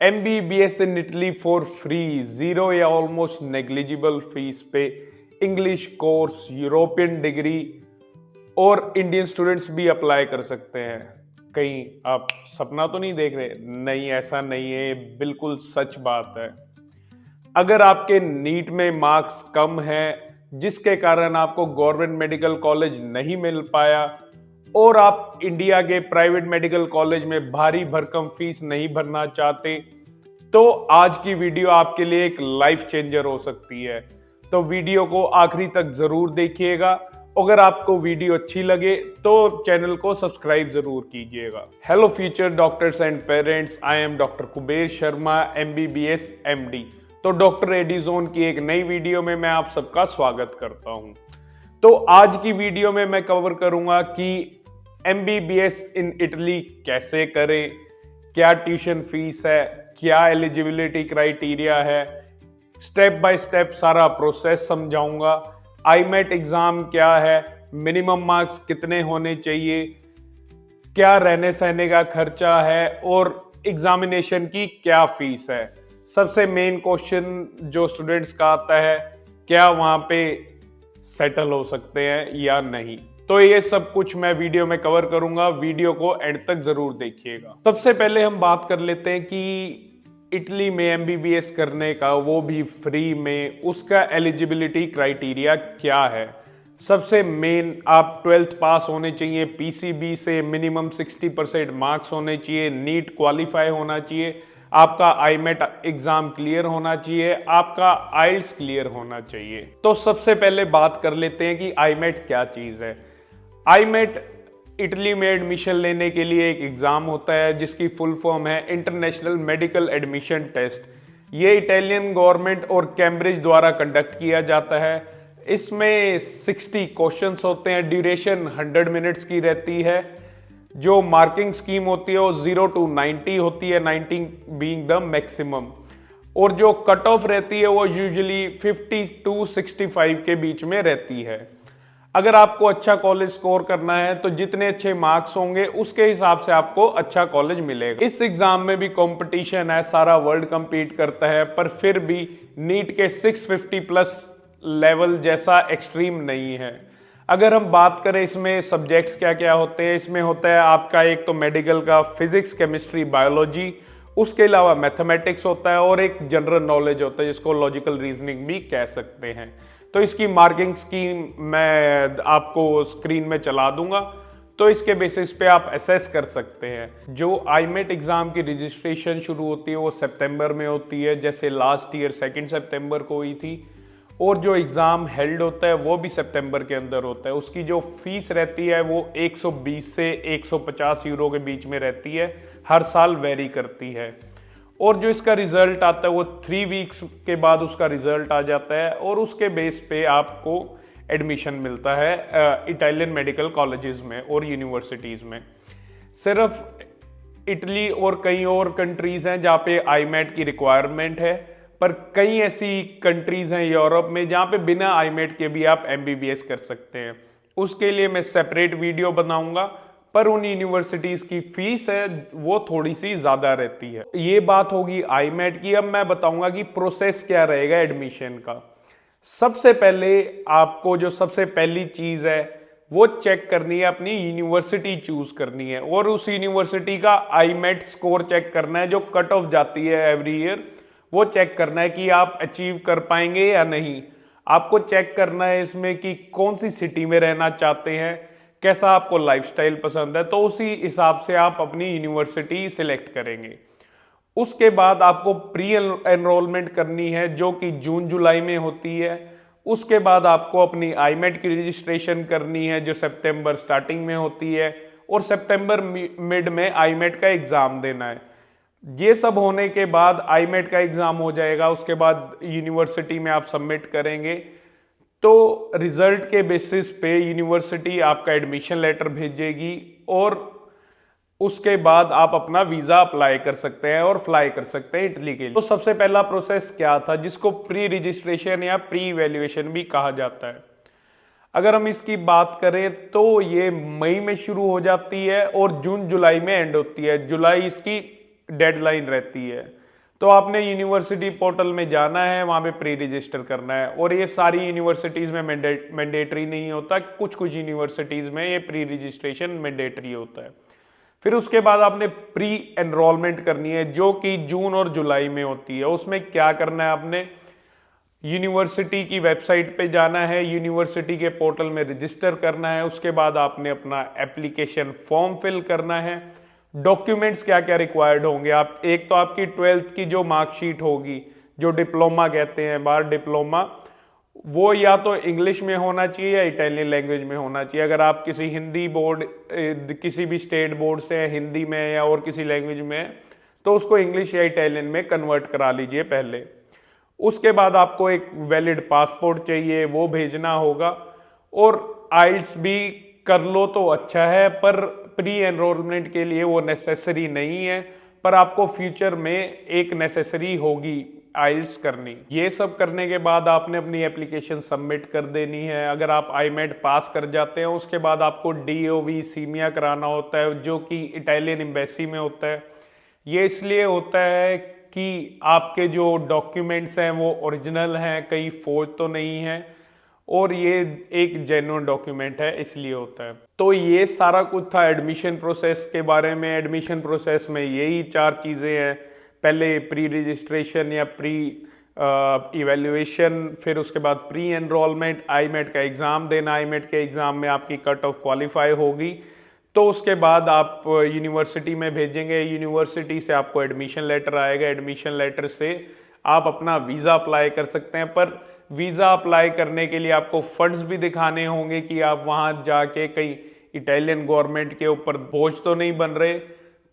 MBBS in Italy for free, zero या almost negligible fees पे English course, European degree और Indian students भी apply कर सकते हैं। कहीं आप सपना तो नहीं देख रहे? नहीं, ऐसा नहीं है, बिल्कुल सच बात है। अगर आपके नीट में मार्क्स कम हैं, जिसके कारण आपको गवर्नमेंट मेडिकल कॉलेज नहीं मिल पाया और आप इंडिया के प्राइवेट मेडिकल कॉलेज में भारी भरकम फीस नहीं भरना चाहते, तो आज की वीडियो आपके लिए एक लाइफ चेंजर हो सकती है। तो वीडियो को आखिरी तक जरूर देखिएगा। अगर आपको वीडियो अच्छी लगे तो चैनल को सब्सक्राइब जरूर कीजिएगा। Hello future doctors and parents, I am doctor Kuber Sharma, MBBS MD। तो डॉक्टर एडिजोन की एक नई वीडियो में मैं आप सबका स्वागत करता हूं। तो आज की वीडियो में मैं कवर करूंगा कि MBBS इन इटली कैसे करें, क्या ट्यूशन फीस है, क्या एलिजिबिलिटी क्राइटेरिया है, स्टेप बाय स्टेप सारा प्रोसेस समझाऊंगा। आईमेट एग्जाम क्या है, मिनिमम मार्क्स कितने होने चाहिए, क्या रहने सहने का खर्चा है और एग्जामिनेशन की क्या फीस है। सबसे मेन क्वेश्चन जो स्टूडेंट्स का आता है, क्या वहां पे सेटल हो सकते हैं या नहीं। तो ये सब कुछ मैं वीडियो में कवर करूंगा, वीडियो को एंड तक जरूर देखिएगा। सबसे पहले हम बात कर लेते हैं कि इटली में MBBS करने का, वो भी फ्री में, उसका एलिजिबिलिटी क्राइटेरिया क्या है। सबसे मेन, आप 12th पास होने चाहिए, PCB से मिनिमम 60% मार्क्स होने चाहिए, नीट क्वालिफाई होना चाहिए, आपका आईमेट एग्जाम क्लियर होना चाहिए, आपका आइल्स क्लियर होना चाहिए। तो सबसे पहले बात कर लेते हैं कि आईमेट क्या चीज है। आईमेट इटली में एडमिशन लेने के लिए एक एग्जाम होता है जिसकी फुल फॉर्म है इंटरनेशनल मेडिकल एडमिशन टेस्ट। ये इटालियन गवर्नमेंट और कैम्ब्रिज द्वारा कंडक्ट किया जाता है। इसमें 60 क्वेश्चंस होते हैं, ड्यूरेशन 100 मिनट्स की रहती है। जो मार्किंग स्कीम होती है वो 0 to 90 होती है, 90 बीइंग द मैक्सिमम। और जो कट ऑफ रहती है वो यूजुअली 50 to 65 के बीच में रहती है। अगर आपको अच्छा कॉलेज स्कोर करना है तो जितने अच्छे मार्क्स होंगे उसके हिसाब से आपको अच्छा कॉलेज मिलेगा। इस एग्जाम में भी कंपटीशन है, सारा वर्ल्ड कंपीट करता है, पर फिर भी नीट के 650 प्लस लेवल जैसा एक्सट्रीम नहीं है। अगर हम बात करें इसमें सब्जेक्ट्स क्या क्या होते हैं, इसमें होता है आपका एक तो मेडिकल का फिजिक्स, केमिस्ट्री, बायोलॉजी, उसके अलावा मैथमेटिक्स होता है और एक जनरल नॉलेज होता है जिसको लॉजिकल रीजनिंग भी कह सकते हैं। तो इसकी मार्किंग स्कीम मैं आपको स्क्रीन में चला दूंगा, तो इसके बेसिस पे आप असेस कर सकते हैं। जो आईमेट एग्जाम की रजिस्ट्रेशन शुरू होती है वो सितंबर में होती है, जैसे लास्ट ईयर 2 सितंबर को हुई थी। और जो एग्ज़ाम हेल्ड होता है वो भी सितंबर के अंदर होता है। उसकी जो फीस रहती है वो 120 से 150 यूरो के बीच में रहती है, हर साल वेरी करती है। और जो इसका रिजल्ट आता है वो 3 वीक्स के बाद उसका रिजल्ट आ जाता है और उसके बेस पे आपको एडमिशन मिलता है इटालियन मेडिकल कॉलेजेस में और यूनिवर्सिटीज़ में। सिर्फ इटली और कई और कंट्रीज़ हैं जहाँ पे आईमेट की रिक्वायरमेंट है, पर कई ऐसी कंट्रीज़ हैं यूरोप में जहाँ पे बिना आईमेट के भी आप MBBS कर सकते हैं। उसके लिए मैं सेपरेट वीडियो बनाऊंगा, पर उन यूनिवर्सिटीज की फीस है वो थोड़ी सी ज्यादा रहती है। ये बात होगी आईमेट की। अब मैं बताऊंगा कि प्रोसेस क्या रहेगा एडमिशन का। सबसे पहले आपको जो सबसे पहली चीज है वो चेक करनी है, अपनी यूनिवर्सिटी चूज करनी है और उस यूनिवर्सिटी का आईमेट स्कोर चेक करना है। जो कट ऑफ जाती है एवरी ईयर वो चेक करना है कि आप अचीव कर पाएंगे या नहीं। आपको चेक करना है इसमें कि कौन सी सिटी में रहना चाहते हैं, कैसा आपको लाइफस्टाइल पसंद है, तो उसी हिसाब से आप अपनी यूनिवर्सिटी सिलेक्ट करेंगे। उसके बाद आपको प्री एनरोलमेंट करनी है जो कि जून जुलाई में होती है। उसके बाद आपको अपनी आईमेट की रजिस्ट्रेशन करनी है जो सितंबर स्टार्टिंग में होती है और सितंबर मिड में आईमेट का एग्जाम देना है। ये सब होने के बाद आईमेट का एग्जाम हो जाएगा, उसके बाद यूनिवर्सिटी में आप सबमिट करेंगे तो रिजल्ट के बेसिस पे यूनिवर्सिटी आपका एडमिशन लेटर भेजेगी और उसके बाद आप अपना वीजा अप्लाई कर सकते हैं और फ्लाई कर सकते हैं इटली के लिए। तो सबसे पहला प्रोसेस क्या था, जिसको प्री रजिस्ट्रेशन या प्री इवैल्यूएशन भी कहा जाता है। अगर हम इसकी बात करें तो ये मई में शुरू हो जाती है और जून जुलाई में एंड होती है। जुलाई इसकी डेडलाइन रहती है। तो आपने यूनिवर्सिटी पोर्टल में जाना है, वहां पे प्री रजिस्टर करना है। और ये सारी यूनिवर्सिटीज में मैंडेटरी नहीं होता, कुछ कुछ यूनिवर्सिटीज में ये प्री रजिस्ट्रेशन मैंडेटरी होता है। फिर उसके बाद आपने प्री एनरोलमेंट करनी है, जो कि जून और जुलाई में होती है। उसमें क्या करना है, आपने यूनिवर्सिटी की वेबसाइट पे जाना है, यूनिवर्सिटी के पोर्टल में रजिस्टर करना है। उसके बाद आपने अपना एप्लीकेशन फॉर्म फिल करना है। डॉक्यूमेंट्स क्या क्या रिक्वायर्ड होंगे, आप एक तो आपकी 12th की जो मार्कशीट होगी, जो डिप्लोमा कहते हैं बाहर डिप्लोमा, वो या तो इंग्लिश में होना चाहिए या इटालियन लैंग्वेज में होना चाहिए। अगर आप किसी हिंदी बोर्ड किसी भी स्टेट बोर्ड से हिंदी में या और किसी लैंग्वेज में, तो उसको इंग्लिश या इटालियन में कन्वर्ट करा लीजिए पहले। उसके बाद आपको एक वैलिड पासपोर्ट चाहिए, वो भेजना होगा। और आइल्स भी कर लो तो अच्छा है, पर प्री एनरोलमेंट के लिए वो नेसेसरी नहीं है, पर आपको फ्यूचर में एक नेसेसरी होगी आइल्स करनी। ये सब करने के बाद आपने अपनी एप्लीकेशन सबमिट कर देनी है। अगर आप आईमेट पास कर जाते हैं, उसके बाद आपको DOV सीमिया कराना होता है, जो कि इटालियन एम्बेसी में होता है। ये इसलिए होता है कि आपके जो डॉक्यूमेंट्स हैं वो ओरिजिनल हैं, कहीं फोर्ज तो नहीं है, और ये एक जेन्युइन डॉक्यूमेंट है, इसलिए होता है। तो ये सारा कुछ था एडमिशन प्रोसेस के बारे में। एडमिशन प्रोसेस में यही 4 चीज़ें हैं, पहले प्री रजिस्ट्रेशन या प्री इवेल्युएशन, फिर उसके बाद प्री एनरोलमेंट, आईमेट का एग्ज़ाम देना। आईमेट के एग्ज़ाम में आपकी कट ऑफ क्वालिफाई होगी, तो उसके बाद आप यूनिवर्सिटी में भेजेंगे। यूनिवर्सिटी से आपको एडमिशन लेटर आएगा, एडमिशन लेटर से आप अपना वीज़ा अप्लाई कर सकते हैं। पर वीज़ा अप्लाई करने के लिए आपको फंड्स भी दिखाने होंगे कि आप वहाँ जाके कहीं इटालियन गवर्नमेंट के ऊपर बोझ तो नहीं बन रहे,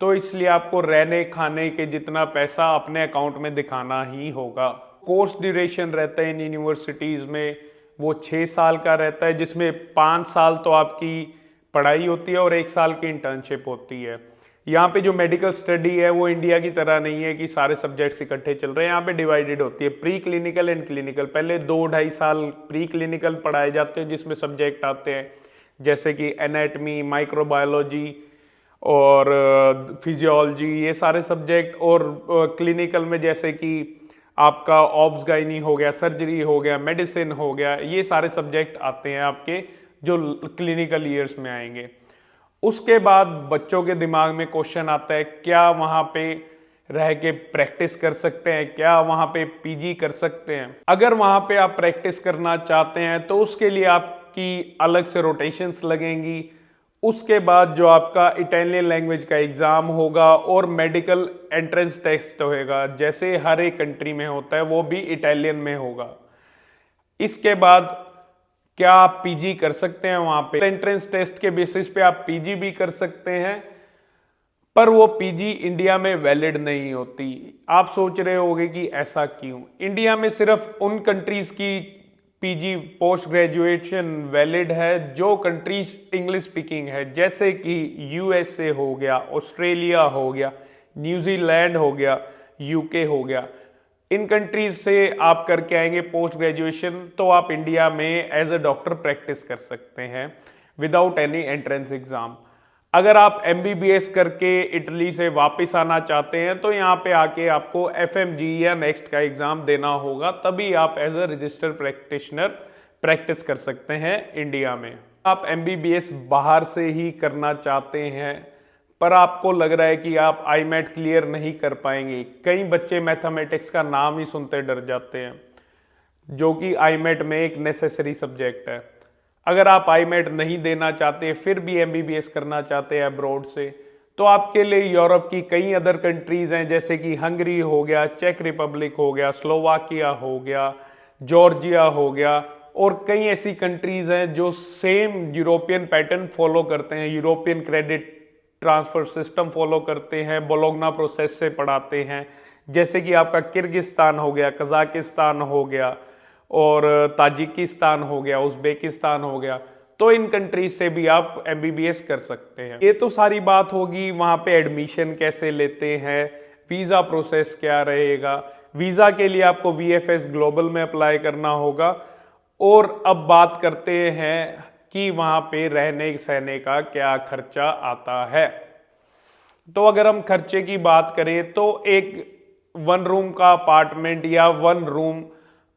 तो इसलिए आपको रहने खाने के जितना पैसा अपने अकाउंट में दिखाना ही होगा। कोर्स ड्यूरेशन रहता है इन यूनिवर्सिटीज़ में, वो 6 साल का रहता है, जिसमें 5 साल तो आपकी पढ़ाई होती है और 1 साल की इंटर्नशिप होती है। यहाँ पे जो मेडिकल स्टडी है वो इंडिया की तरह नहीं है कि सारे सब्जेक्ट्स इकट्ठे चल रहे हैं, यहाँ पे डिवाइडेड होती है प्री क्लिनिकल एंड क्लिनिकल। पहले 2-2.5 साल प्री क्लिनिकल पढ़ाए जाते हैं, जिसमें सब्जेक्ट आते हैं जैसे कि एनाटमी, माइक्रोबायोलॉजी और फिजियोलॉजी, ये सारे सब्जेक्ट। और क्लिनिकल में जैसे कि आपका ऑब्स गाइनी हो गया, सर्जरी हो गया, मेडिसिन हो गया, ये सारे सब्जेक्ट आते हैं आपके जो क्लिनिकल ईयर्स में आएंगे। उसके बाद बच्चों के दिमाग में क्वेश्चन आता है, क्या वहाँ पे रह के प्रैक्टिस कर सकते हैं, क्या वहाँ पे PG कर सकते हैं। अगर वहाँ पे आप प्रैक्टिस करना चाहते हैं तो उसके लिए आपकी अलग से रोटेशंस लगेंगी। उसके बाद जो आपका इटालियन लैंग्वेज का एग्ज़ाम होगा और मेडिकल एंट्रेंस टेस्ट होगा, जैसे हर एक कंट्री में होता है, वो भी इटालियन में होगा। इसके बाद क्या आप PG कर सकते हैं वहां पे, एंट्रेंस टेस्ट के बेसिस पे आप PG भी कर सकते हैं, पर वो PG इंडिया में वैलिड नहीं होती। आप सोच रहे होंगे कि ऐसा क्यों। इंडिया में सिर्फ उन कंट्रीज की PG पोस्ट ग्रेजुएशन वैलिड है जो कंट्रीज इंग्लिश स्पीकिंग है, जैसे कि USA हो गया, ऑस्ट्रेलिया हो गया, न्यूजीलैंड हो गया, UK हो गया। इन कंट्रीज से आप करके आएंगे पोस्ट ग्रेजुएशन, तो आप इंडिया में एज अ डॉक्टर प्रैक्टिस कर सकते हैं विदाउट एनी एंट्रेंस एग्जाम। अगर आप MBBS करके इटली से वापस आना चाहते हैं तो यहाँ पे आके आपको FMG या नेक्स्ट का एग्जाम देना होगा, तभी आप as a registered practitioner practice कर सकते हैं इंडिया में। आप MBBS बाहर से ही करना चाहते हैं, पर आपको लग रहा है कि आप आईमेट क्लियर नहीं कर पाएंगे। कई बच्चे मैथमेटिक्स का नाम ही सुनते डर जाते हैं, जो कि आईमेट में एक नेसेसरी सब्जेक्ट है। अगर आप आईमेट नहीं देना चाहते, फिर भी MBBS करना चाहते हैं अब्रॉड से, तो आपके लिए यूरोप की कई अदर कंट्रीज हैं, जैसे कि हंगरी हो गया, चेक रिपब्लिक हो गया, स्लोवाकिया हो गया, जॉर्जिया हो गया, और कई ऐसी कंट्रीज हैं जो सेम यूरोपियन पैटर्न फॉलो करते हैं, European credit transfer system follow करते हैं, बोलोग्ना प्रोसेस से पढ़ाते हैं, जैसे कि आपका किर्गिस्तान हो गया, कजाकिस्तान हो गया, और ताजिकिस्तान हो गया, उज्बेकिस्तान हो गया। तो इन कंट्रीज से भी आप MBBS कर सकते हैं। ये तो सारी बात होगी वहाँ पे एडमिशन कैसे लेते हैं, वीज़ा प्रोसेस क्या रहेगा। वीज़ा के लिए आपको VFS ग्लोबल में अप्लाई करना होगा। और अब बात करते हैं कि वहाँ पे रहने सहने का क्या खर्चा आता है। तो अगर हम खर्चे की बात करें तो एक वन रूम का अपार्टमेंट या वन रूम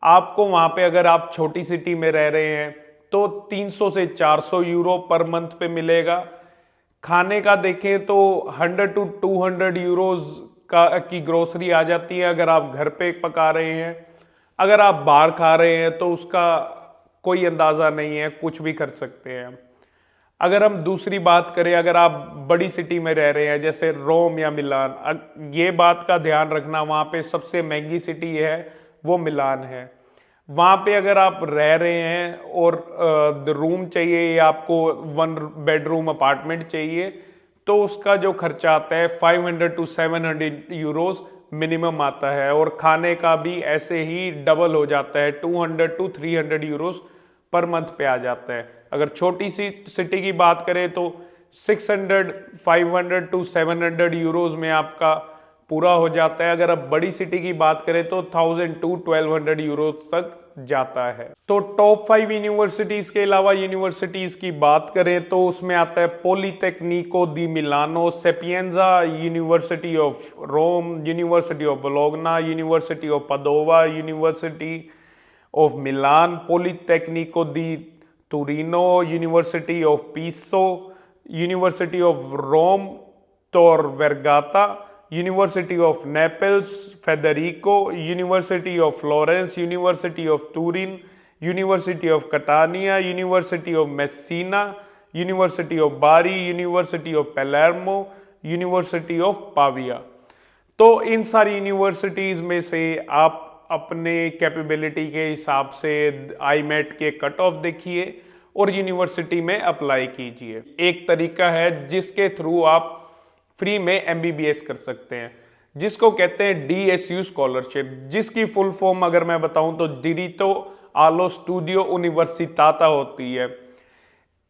आपको वहां पे, अगर आप छोटी सिटी में रह रहे हैं तो 300 से 400 यूरो पर मंथ पे मिलेगा। खाने का देखें तो 100 टू 200 यूरोज की ग्रोसरी आ जाती है अगर आप घर पे पका रहे हैं। अगर आप बाहर खा रहे हैं तो उसका कोई अंदाजा नहीं है, कुछ भी कर सकते हैं। अगर हम दूसरी बात करें, अगर आप बड़ी सिटी में रह रहे हैं जैसे रोम या मिलान, ये बात का ध्यान रखना, वहाँ पे सबसे महंगी सिटी है वो मिलान है। वहाँ पे अगर आप रह रहे हैं और रूम चाहिए या आपको वन बेडरूम अपार्टमेंट चाहिए तो उसका जो खर्चा आता है 500 टू 700 यूरोज मिनिमम आता है, और खाने का भी ऐसे ही डबल हो जाता है, 200 टू 300 यूरोज पर मंथ पे आ जाता है। अगर छोटी सी सिटी की बात करें तो 600 500 टू 700 यूरोज में आपका पूरा हो जाता है। अगर अब बड़ी सिटी की बात करें तो 1000 टू 1200 यूरो तक जाता है। तो टॉप 5 यूनिवर्सिटीज के अलावा यूनिवर्सिटीज की बात करें तो उसमें आता है Politecnico di Milano, Sapienza, University of Rome, University of Bologna, University of Padova, University of Milan, Politecnico di Torino, University of Pisa, University of Rome Tor Vergata, University of Naples, Federico, University of Florence, University of Turin, University of Catania, University of Messina, University of Bari, University of Palermo, University of Pavia। तो इन सारी universities में से आप अपने capability के हिसाब से IMET के कट ऑफ देखिए और यूनिवर्सिटी में अप्लाई कीजिए। एक तरीका है जिसके थ्रू आप फ्री में MBBS कर सकते हैं, जिसको कहते हैं DSU स्कॉलरशिप, जिसकी फुल फॉर्म अगर मैं बताऊं तो डिरिटो आलो स्टूडियो यूनिवर्सिटाता होती है।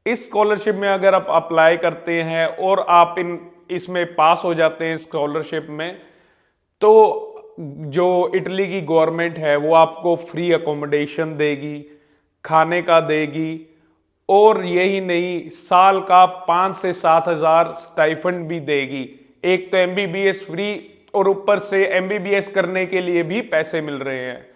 इस स्कॉलरशिप में अगर आप अप्लाई करते हैं और आप इसमें पास हो जाते हैं स्कॉलरशिप में, तो जो इटली की गवर्नमेंट है वो आपको फ्री अकोमोडेशन देगी, खाने का देगी, और यही नहीं, साल का 5 से 7 हजार स्टाइफंड भी देगी। एक तो MBBS फ्री और ऊपर से MBBS करने के लिए भी पैसे मिल रहे हैं।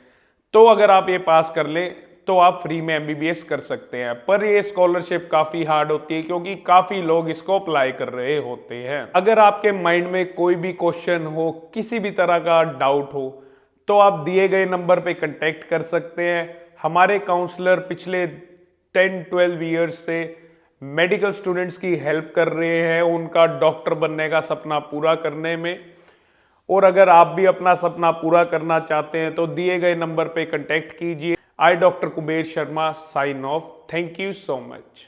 तो अगर आप ये पास कर लें तो आप फ्री में MBBS कर सकते हैं। पर ये स्कॉलरशिप काफ़ी हार्ड होती है क्योंकि काफ़ी लोग इसको अप्लाई कर रहे होते हैं। अगर आपके माइंड में कोई भी क्वेश्चन हो, किसी भी तरह का डाउट हो, तो आप दिए गए नंबर पे कांटेक्ट कर सकते हैं। हमारे काउंसलर पिछले 10-12 ईयर्स से मेडिकल स्टूडेंट्स की हेल्प कर रहे हैं उनका डॉक्टर बनने का सपना पूरा करने में। और अगर आप भी अपना सपना पूरा करना चाहते हैं तो दिए गए नंबर पे कांटेक्ट कीजिए। I doctor Kuber Sharma sign off. Thank you so much.